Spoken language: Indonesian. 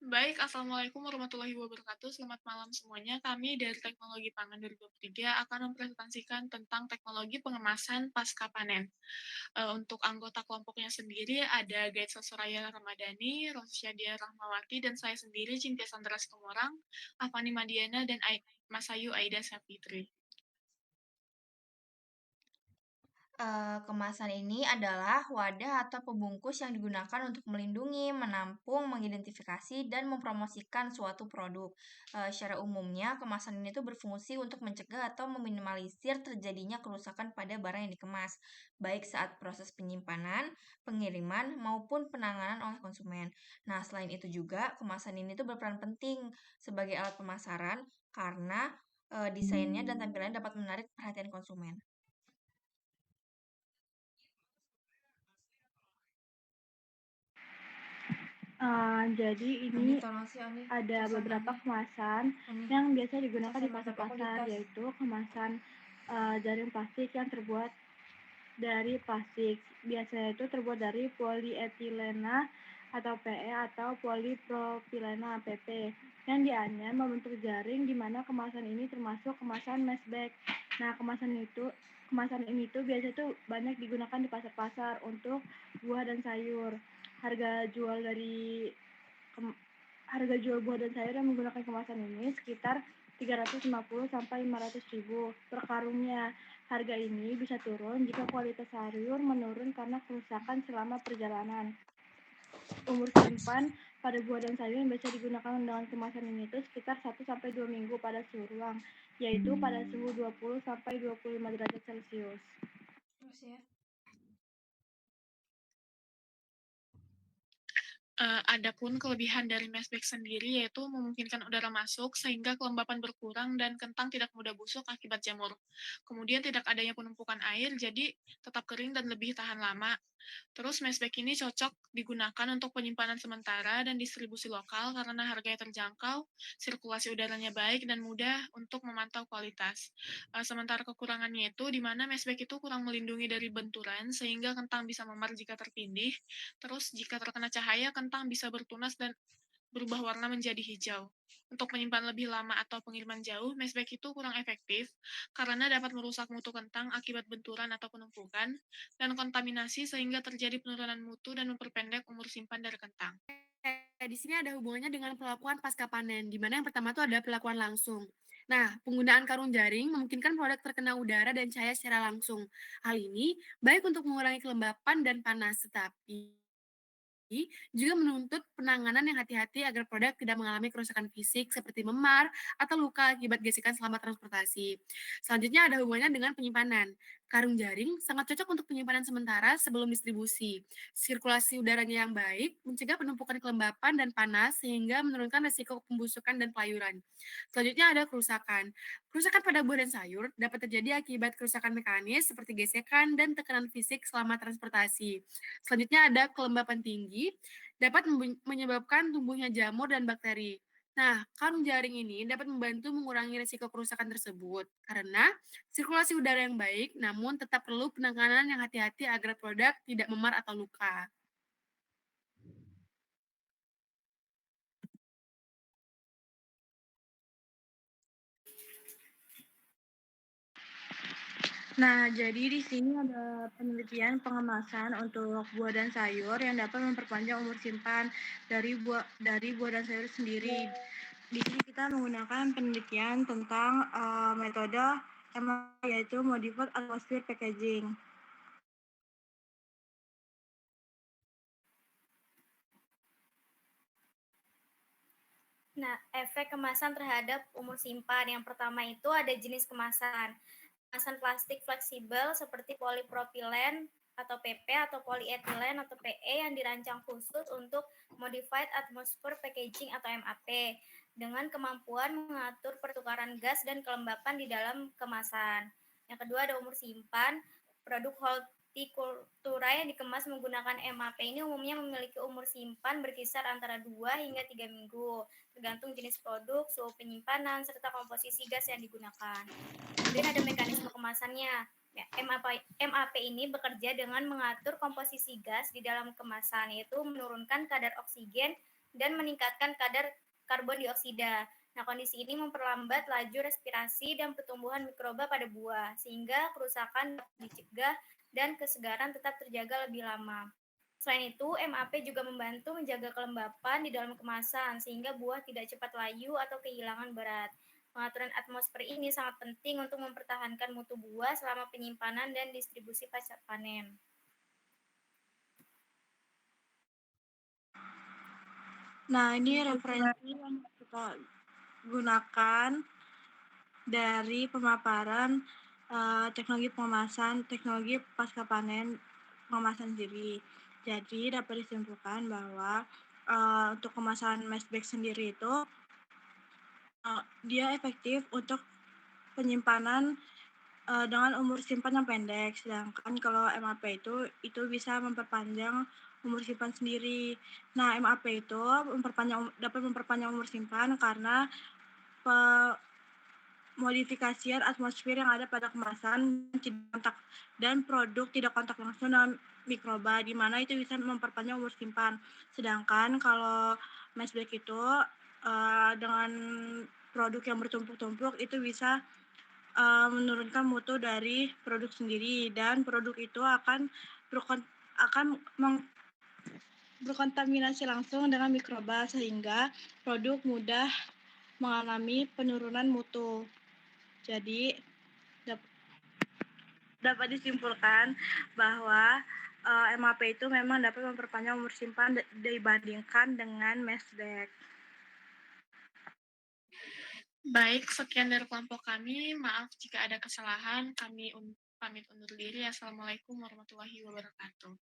Baik, Assalamualaikum warahmatullahi wabarakatuh. Selamat malam semuanya. Kami dari Teknologi Pangan 2023 akan mempresentasikan tentang teknologi pengemasan pasca panen. Untuk anggota kelompoknya sendiri ada Gaitsa Soraya Ramadhani, Rosyadia Rahmawati, dan saya sendiri, Cynthia Sandra Situmorang, Afani Madiana, dan Masayu Aida Sapitri. Kemasan ini adalah wadah atau pembungkus yang digunakan untuk melindungi, menampung, mengidentifikasi, dan mempromosikan suatu produk. Secara umumnya, kemasan ini tuh berfungsi untuk mencegah atau meminimalisir terjadinya kerusakan pada barang yang dikemas, baik saat proses penyimpanan, pengiriman, maupun penanganan oleh konsumen. Nah, selain itu juga, kemasan ini tuh berperan penting sebagai alat pemasaran karena desainnya dan tampilannya dapat menarik perhatian konsumen. Jadi Ani ini tolong sih Ani, ada pesan beberapa Ani, kemasan Ani, yang biasa digunakan di pesan mata pasar-pasar, kualitas. yaitu kemasan jaring plastik yang terbuat dari plastik. Biasanya itu terbuat dari polietilena atau PE atau polipropilena PP yang dianyam membentuk jaring di mana kemasan ini termasuk kemasan mesh bag. Nah, kemasan ini tuh biasanya tuh banyak digunakan di pasar-pasar untuk buah dan sayur. Harga jual dari harga jual buah dan sayur yang menggunakan kemasan ini sekitar 350 sampai 500 ribu per karungnya. Harga ini bisa turun jika kualitas sayur menurun karena kerusakan selama perjalanan. Umur simpan pada buah dan sayur yang biasa digunakan dengan kemasan ini itu sekitar 1 sampai 2 minggu pada suhu ruang, yaitu pada suhu 20 sampai 25 derajat Celcius. Terus ya. Adapun kelebihan dari mesh bag sendiri yaitu memungkinkan udara masuk sehingga kelembapan berkurang dan kentang tidak mudah busuk akibat jamur. Kemudian tidak adanya penumpukan air, jadi tetap kering dan lebih tahan lama. Terus mesh bag ini cocok digunakan untuk penyimpanan sementara dan distribusi lokal karena harganya terjangkau, sirkulasi udaranya baik, dan mudah untuk memantau kualitas. Sementara kekurangannya itu di mana mesh bag itu kurang melindungi dari benturan sehingga kentang bisa memar jika tertindih. Terus jika terkena cahaya, kentang bisa bertunas dan berubah warna menjadi hijau. Untuk menyimpan lebih lama atau pengiriman jauh, mesh bag itu kurang efektif karena dapat merusak mutu kentang akibat benturan atau penumpukan dan kontaminasi sehingga terjadi penurunan mutu dan memperpendek umur simpan dari kentang. Di sini ada hubungannya dengan pelakuan pasca panen, di mana yang pertama itu ada pelakuan langsung. Nah, penggunaan karung jaring memungkinkan produk terkena udara dan cahaya secara langsung. Hal ini baik untuk mengurangi kelembapan dan panas, tetapi juga menuntut penanganan yang hati-hati agar produk tidak mengalami kerusakan fisik seperti memar atau luka akibat gesekan selama transportasi. Selanjutnya ada hubungannya dengan penyimpanan. Karung jaring sangat cocok untuk penyimpanan sementara sebelum distribusi. Sirkulasi udaranya yang baik mencegah penumpukan kelembapan dan panas sehingga menurunkan risiko pembusukan dan pelayuran. Selanjutnya ada kerusakan. Kerusakan pada buah dan sayur dapat terjadi akibat kerusakan mekanis seperti gesekan dan tekanan fisik selama transportasi. Selanjutnya ada kelembapan tinggi, dapat menyebabkan tumbuhnya jamur dan bakteri. Nah, karung jaring ini dapat membantu mengurangi risiko kerusakan tersebut karena sirkulasi udara yang baik, namun tetap perlu penanganan yang hati-hati agar produk tidak memar atau luka. Nah, jadi di sini ada penelitian pengemasan untuk buah dan sayur yang dapat memperpanjang umur simpan dari buah dan sayur sendiri. Di sini kita menggunakan penelitian tentang metode yaitu Modified Atmosphere Packaging. Nah, efek kemasan terhadap umur simpan. Yang pertama itu ada jenis kemasan. Kemasan plastik fleksibel seperti polipropilen atau PP atau polyethylene atau PE yang dirancang khusus untuk modified atmosphere packaging atau MAP dengan kemampuan mengatur pertukaran gas dan kelembapan di dalam kemasan. Yang kedua ada umur simpan. Produk hortikultura yang dikemas menggunakan MAP ini umumnya memiliki umur simpan berkisar antara 2 hingga 3 minggu, tergantung jenis produk, suhu penyimpanan, serta komposisi gas yang digunakan. Kemudian ada mekanisme kemasannya. Ya, MAP ini bekerja dengan mengatur komposisi gas di dalam kemasan, yaitu menurunkan kadar oksigen dan meningkatkan kadar karbon dioksida. Nah, kondisi ini memperlambat laju respirasi dan pertumbuhan mikroba pada buah, sehingga kerusakan dapat dicegah dan kesegaran tetap terjaga lebih lama. Selain itu, MAP juga membantu menjaga kelembapan di dalam kemasan, sehingga buah tidak cepat layu atau kehilangan berat. Pengaturan atmosfer ini sangat penting untuk mempertahankan mutu buah selama penyimpanan dan distribusi pasca panen. Nah, ini referensi yang kita gunakan dari pemaparan teknologi pengemasan, teknologi pasca panen pengemasan sendiri. Jadi dapat disimpulkan bahwa untuk kemasan mass bag sendiri itu dia efektif untuk penyimpanan dengan umur simpan yang pendek, sedangkan kalau MAP itu bisa memperpanjang umur simpan sendiri. Nah, MAP itu dapat memperpanjang umur simpan karena modifikasian atmosfer yang ada pada kemasan dan produk tidak kontak langsung dengan mikroba, di mana itu bisa memperpanjang umur simpan. Sedangkan kalau mass bag itu dengan produk yang bertumpuk-tumpuk itu bisa menurunkan mutu dari produk sendiri, dan produk itu akan berkontaminasi langsung dengan mikroba sehingga produk mudah mengalami penurunan mutu. Jadi dapat disimpulkan bahwa MAP itu memang dapat memperpanjang umur simpan dibandingkan dengan mass bag. Baik, sekian dari kelompok kami. Maaf jika ada kesalahan. Kami pamit undur diri. Assalamualaikum warahmatullahi wabarakatuh.